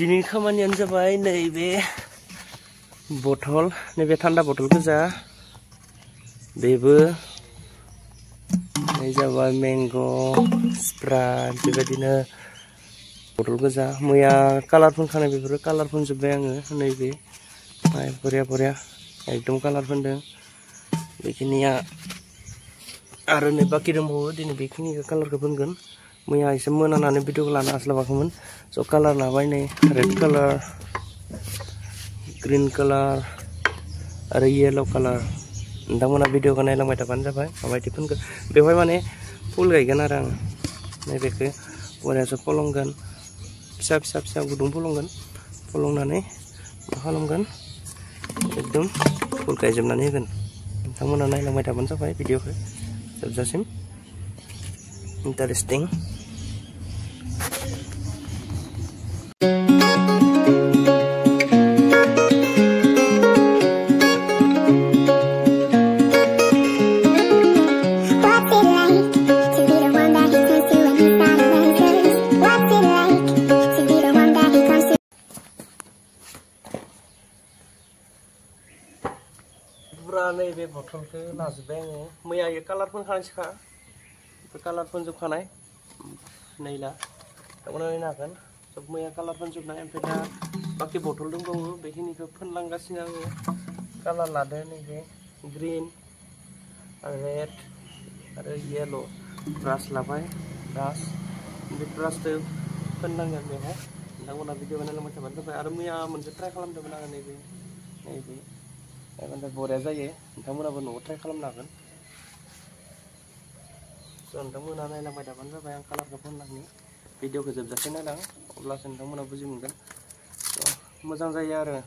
दिनै खामानियानो जाबाय नैबे बथल नैबे थान्दा बथल गोजा बेबो नै जाबाय मैंग' स्प्राइट बेबायदिनो बथल गोजा मैया कालार फोनखानाय बेफोरो कालार फोनजोब्बाय आङो नैबे बरिया एकदम कालार फोनदों बेखिनिया आरो नै बाखि दंबावो दिनै बेखिनिखौ कालारखौ फोनगोन मैया एसे मोनानानै भिडिअ लानो हास्लाबाखैमोन स' कालार लाबाय नै रेड कालार ग्रीन कालार आरो येलो कालार नोंथांमोना भिडिअखौ नायलांबाय थाबानो जाबाय माबायदि फोनगोन बेवहाय माने फुल गायगोन आरो आं नैबेखौ बरियासो फलंगोन फिसा गुदुं फलंनानै मा खालामगोन एकदम फुल गायजोबनानै होगोन नोंथांमोना नायलांबाय थाबानो जाबाय भिडिअखौ जोबजासिम इन्टारेस्टिं पुरा नैबे बथलखौ लाजोब्बाय आङो मैया कालार फोनखानायसोखा कालार फोनजोबखानाय नैला नोंथांमोना नायनो हागोन सब मैया कालार फोनजोबनाय ओमफ्राय दा बाखि बथल दंबावो बेखिनिखौ फोनलांगासिनो आङो कालार लादो नैबे ग्रीन रेड आरो येलो ब्रास लाबाय बे ब्रासजों फोननांगोन बेवहाय नोंथांमोना भिडिअ नायलांबाय थाबानो जाबाय आरो मैया मोनसे ट्राइ खालामदोंमोन आङो नैबे बरिया जायो नोंथांमोनाबो न'आव ट्राइ खालामनो हागोन स' नोंथांमोना नायलांबाय थाबानो जाबाय आं कालारखौ फोनलांनि भिडिअखौ जोबजासे नायलां अब्लासो नोंथांमोना बुजि मोनगोन स' मोजां जायो आरो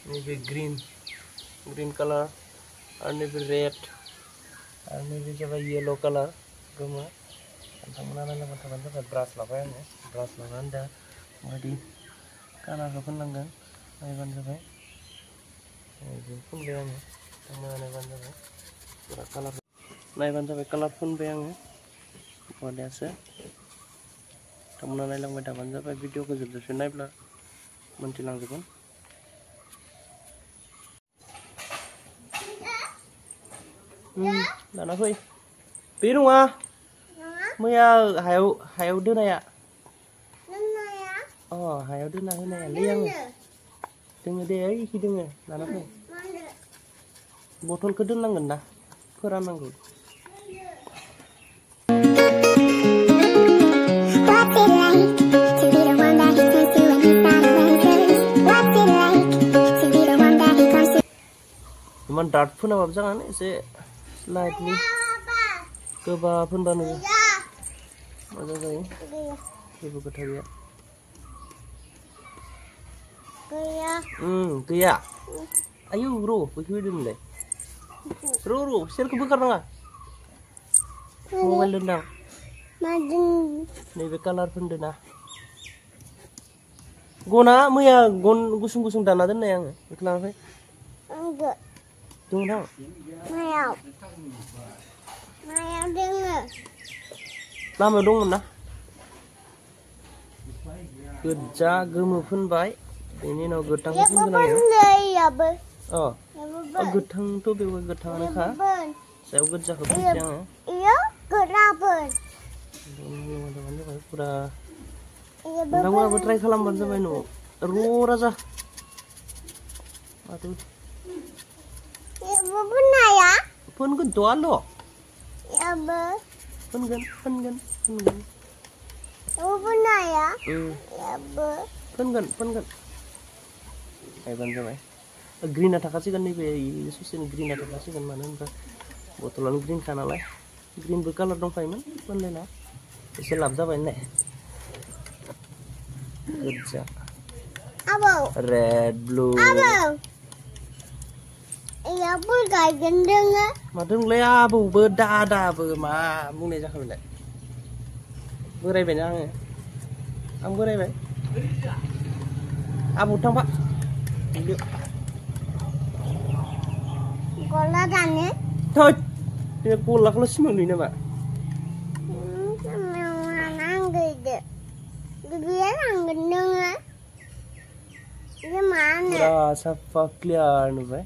नैबे ग्रीन कालार आरो नैबे रेड आरो नैबे जाबाय येलो कालार गोमो नोंथांमोना नायलांबाय थाबानो जाबाय ब्रास लाबाय आङो ब्रास लानानै दा माबायदि कालारखौ फोननांगोन नायबानो जाबाय फोनबाय आङो नोंथांमोना नायबानो जाबाय पुरा कालार नायबानो जाबाय कालार फोनबाय आङो बरियासो नोंथांमोना नायलांबाय थाबानो जाबाय भिडिअखौ जोबजासे नायब्ला मोनथिलांजोबगोन लाना फै बे नङा मैया हायाव दोनाया हायाव दोना होनायालै आङो दोङो दे ओइखि दोङो लाना फै बथलखौ दोननांगोन ना फोराननांगौ इमान डार्क फोनाबाबो जागोन एसे स्लाइटलि गोबा फोनबानो मोजां जायो जेबो खोथा गैया गैया आयु र' बैखौ होदोंमोनलाय र' सेलखौ बोखारनाङा मबाइल दोनदां नैबे कालार फोनदो ना गना मैया गन गुसुं दाना दोननाय आङो बेखौ लाना फै दङ दां मायाव दोङो लामायाव दंमोन ना गोजा गोमो फोनबाय बेनि उनाव गोथांखौ फोनगोन आङो गोथांथ' बेवहाय गोथाङानोखा सायाव गोजाखौ फोनसै आङो जाबाय पुरा नोंथांमोनाबो ट्राइ खालामबानो जाबाय न'आव र' राजा फोनगोनथ' आल' फोनगोन नायबानो जाबाय ग्रीना थाखासिगोन नैबे ससेनि ग्रीना थाखासिगोन मानो होनबा बथलानो ग्रीनखा नालाय ग्रीनबो कालार दंखायोमोन फोनलायना एसे लाब जाबाय होननाय गोजा red, blue. Iya pun kayak gendeng ya. Madung le abu beda ma mung ne jakha le. Berai be nyang. Am berai be. Abu tang Pak. Kola dan ya. Thôi. Dia kulak lu semua ini, Pak. Nang gede. Dia nang gendeng ya. Dia mana? Rasa fakliar nu be.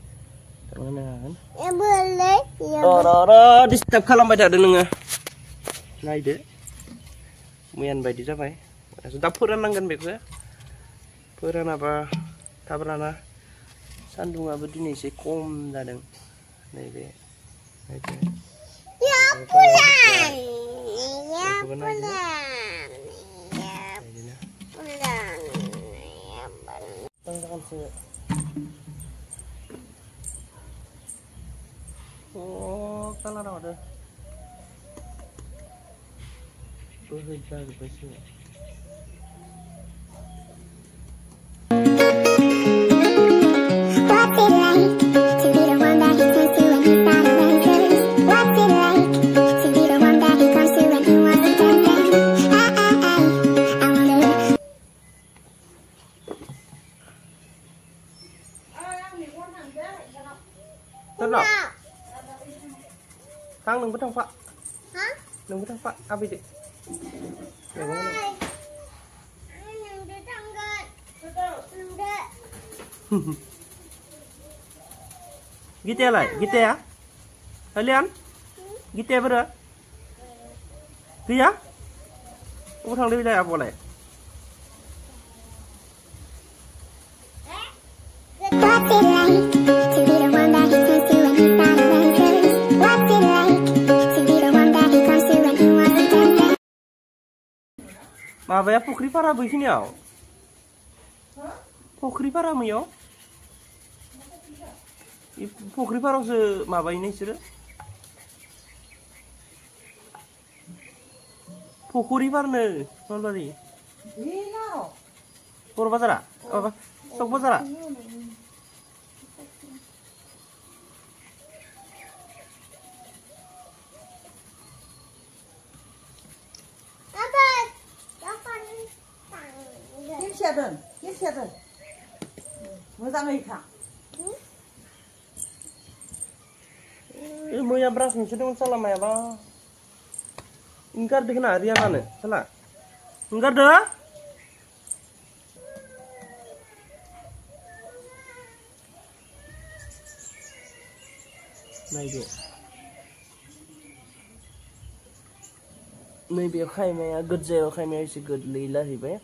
Mana kan? Ya boleh. Ya. Ora disturb खालामबाय थादों नोङो. नायदो. मैयान बायदि जाबाय. दा फोराननांगोन बेखौ. फोरानाबा थाब राना. सान्दुंआबो दिनै एसे खम जादों. नैबे. Ya pulang. Ya pulang. Ya pulang. Oh, kalar ada. Bekerja di sini. Tenang. Kang đừng có thằng Phạ. Hả? Đừng có thằng Phạ. À bị đi. Để con này. Đừng có thằng gần. Đừng có. Gitu lah, gitu ya. Kalian? Gitu ya bro. Iya? Kamu thằng đi đây à boleh? Mabaya pukri para begini ya? Pukri para mio? Pukri para se maba ini sih? Pukri para ne, non tadi? Iya. Pur bazar? Apa? Sok bazar? Siapa? Mozaik ha. Mau yang beras nih, sudah salah maya bang. Ingkar dikena Arya mana? Salah. Ingkar dah? Này bị khai mày gật dẻo khai mày sẽ gật lila thì bé.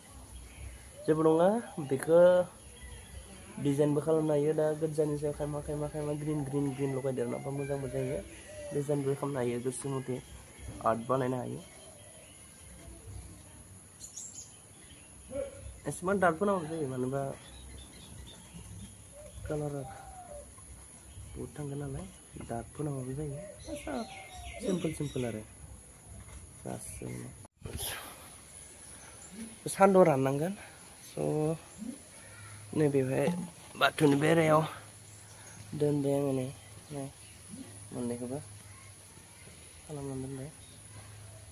Jebu nङा बेखौ डिजाइनबो खालामनो हायो दा गोजानि सायाव खायमा green लगायदेरनाबा मोजांबो जायो डिजाइनबो खालामनो हायो गोसो मथे आर्ट बानायनो हायो एसेबां डार्कबो नांगौ जायो मानोबा कालारा बहुद थांगोन नालाय डार्कबो नांगौ जायो सिम्पोल आरो गासैनो सान्दुं राननांगोन So, ini beberapa batu ni bereo dan yang ini, mana ke bah? Kalau mana deh,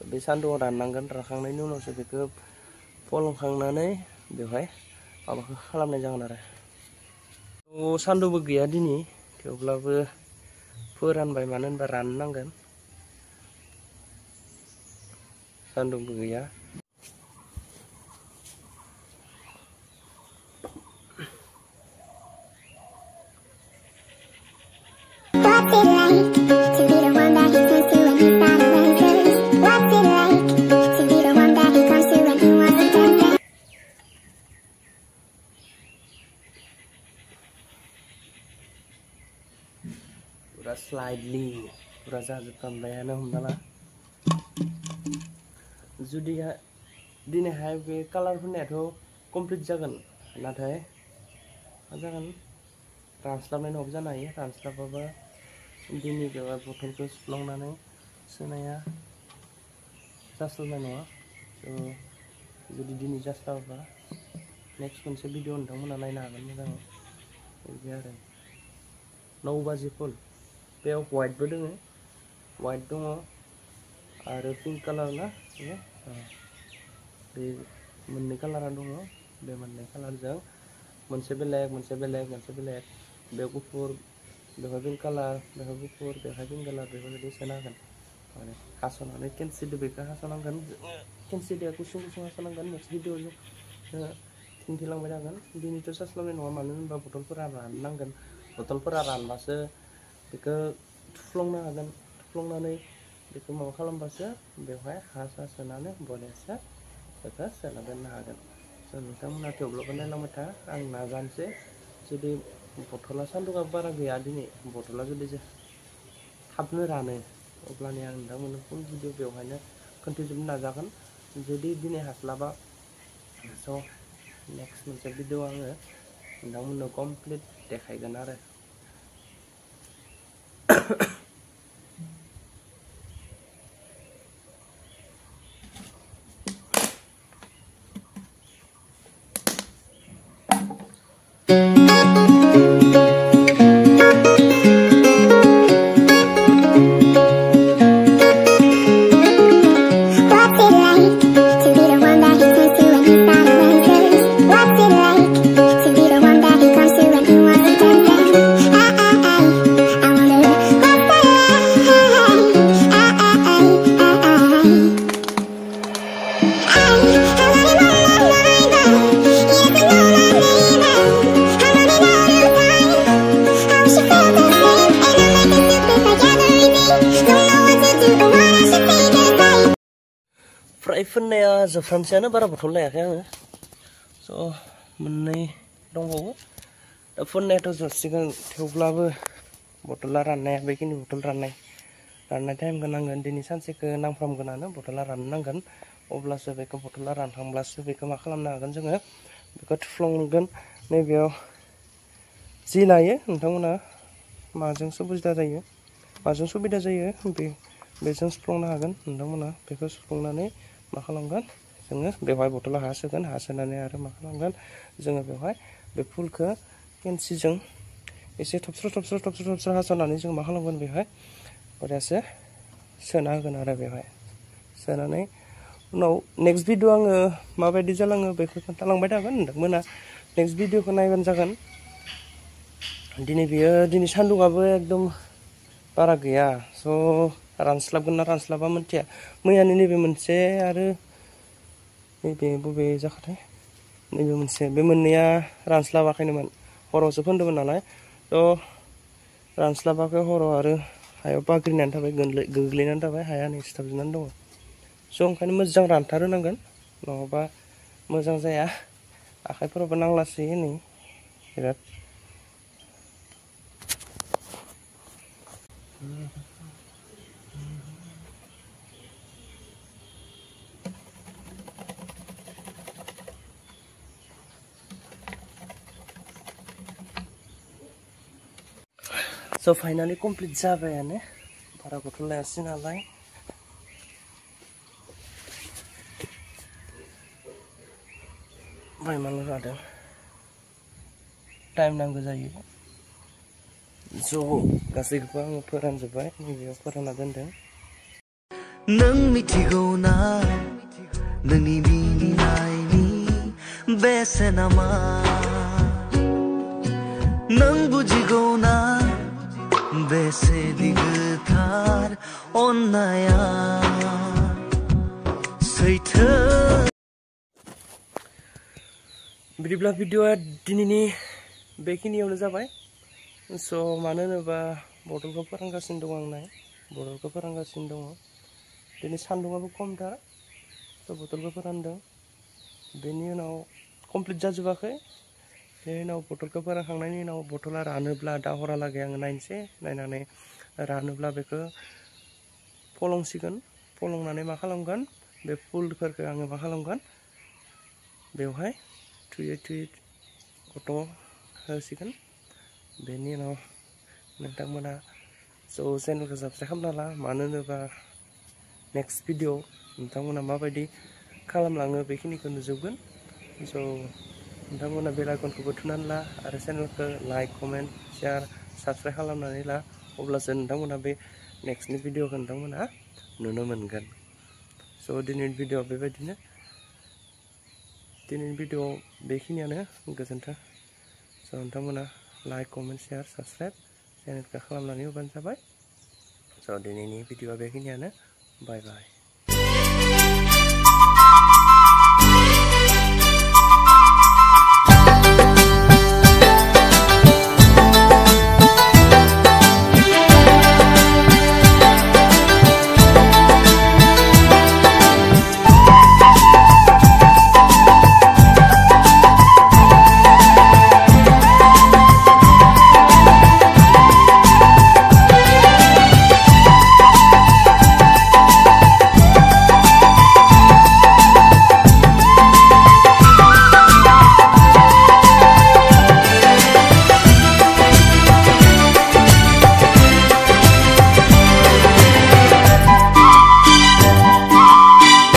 biasa dua ranangan rakang ini nuna sebegap polong kang nane beberapa, apa kalau mana jangan ada. So, sandu begiya dini, tiaplah peran by manen beranangan, sandu begiya. Udah slightly, udah jatuh bayana humna. Judi ya, dini highway color punya itu complete jagan, nathai, jagan translate nih option aja, translate apa, dini juga botol ke long nane, senaya, jasul mana, so jadi dini just apa, next मोनसे video नोंथांमोना नायनो हागोन मोजाङै बिदि आरो 9 बाजि full बेयाव व्हाइटबो दङ व्हाइट दङ आरो पिंक कालार ना बे मोननै कालारा दङ बे मोननै कालारजों मोनसे बेलेग मोनसे बेलेग मोनसे बेलेग बे गुफुर बेवहाय पिंक कालार बेवहाय गुफुर बेवहाय पिंक कालार बेफोरबायदि सोना होगोन माने हास'नानै केन्सिदो बेखौ हास'नांगोन केन्सिदो गुसुं गुसुं हास'नांगोन नेक्स्ट भिडिअ जों दिन्थिलांबाय थागोन दिनैथ' जास्लाबनाय नङा मानो होनबा बथलफोरा राननांगोन बथलफोरा रानबासो बेखौ थुफ्लंनो हागोन थुफ्लंनानै बेखौ माबा खालामबासो बेवहाय हा सा सोनानै बरियासो बेखौ सोना दोननो हागोन स' नोंथांमोना थेवब्लाबो नायलांबाय था आं नाजानोसै जुदि बथला सान्दुंआ बारा गैया दिनै बथला जुदि थाबनो रानो अब्लानिया आं नोंथांमोननो फुल भिडिअ बेवहायनो खोन्थिजोबनो नाजागोन जुदि दिनै हास्लाबा स' नेक्स्ट मोनसे भिडिअ आङो नोंथांमोननो कमप्लिट देखायगोन आरो फ्राय फोननाया जोबफ्रामसेयानो बारा बथल लायाखै आङो स' मोननै दंबावो दा फोननायाथ' जोबसिगोन थेवब्लाबो बथला राननाया बेखिनि बथल राननाय टाइमखौ नांगोन दिनै सानसेखौ नांफ्रामगोनानो बथला राननो नांगोन अब्लासो बेखौ बथला रानखांब्लासो बेखौ मा खालामनो हागोन जोङो बेखौ थुफ्लंगोन नैबेयाव जि लायो नोंथांमोना माजों सुबिदा जायो बेजों सुफ्लंनो हागोन नोंथांमोना बेखौ सुफ्लंनानै मा खालामगोन जोङो बेवहाय बथला हा सोगोन हा सोनानै आरो मा खालामगोन जोङो बेवहाय बे फुलखौ केन्सिजों एसे थबस्र' हास'नानै जों मा खालामगोन बेवहाय बरियासो सोना होगोन आरो बेवहाय सोनानै उनाव नेक्स्ट भिडिअ आङो माबायदि जालाङो बेखौ खोन्थालांबाय थागोन नोंथांमोना नेक्स्ट भिडिअखौ नायबानो जागोन दिनै सान्दुंआबो एकदम बारा गैया स' रानस्लाबगोन ना रानस्लाबा मोनथिया मैयानि नैबे मोनसे आरो नैबे बबे जाखाथाय नैबे मोनसे बे मोननैया रानस्लाबाखैनोमोन हरावसो फोन्दोंमोन नालाय थ' रानस्लाबाखै हराव आरो हायाव बाग्रिनानै थाबाय गोग्लैनानै थाबाय हाया नै सिथाबजोबनानै दङ स' ओंखायनो मोजां रानथारहोनांगोन नङाबा मोजां जाया आखाइफोरावबो नांलासोयो नै बिराद स' फाइनालि कमप्लिट जाबायानो बारा बथल लायासै नालाय बायमान जादों टाइम नांगौ जायो स' गासैखौबो आङो फोरानजोब्बाय नैबेयाव फोरानना दोनदों नों मिथिगौ ना नोंनि मिनिनायनि बेसेना मा नों बुजिगौ ना बेसेदि गोथार अननाया सैथो बिदिब्ला भिडिअआ दिनैनि बेखिनियावनो जाबाय स' मानो होनोबा बथलखौ फोरानगासिनो दं आं नाय बथलखौ फोरानगासिनो दङ दिनै सान्दुंआबो खमथार स' बथलखौ फोरानदों बेनि उनाव कमप्लिट जाजोबाखै बेनि उनाव बथलखौ फोरानखांनायनि उनाव बथला रानोब्ला दा हरालागै आङो नायनोसै नायनानै रानोब्ला बेखौ फलंसिगोन फलंनानै मा खालामगोन बे फुलफोरखौ आङो मा खालामगोन बेवहाय थुयै गथ' होसिगोन बेनि उनाव नोंथांमोना स' चेनेलखौ साबस्क्राइब खालामना ला मानो होनोबा नेक्स्ट भिडिअ नोंथांमोना माबायदि खालामलाङो बेखिनिखौ नुजोबगोन स' नोंथांमोना बेल आइकनखौबो थुनानै ला आरो चेनेलखौ लाइक कमेन्ट शेयार साबस्क्राइब खालामनानै ला अब्लासो नोंथांमोना बे नेक्स्टनि भिडिअखौ नोंथांमोना नुनो मोनगोन स' दिनैनि भिडिअ बेबायदिनो दिनैनि भिडिअ बेखिनियानो गोजोन्थों स' नोंथांमोना लाइक कमेन्ट शेयार साबस्क्राइब चेनेलखौ खालामनानै होबानो जाबाय स' दिनैनि भिडिअ बेखिनियानो बाय बाय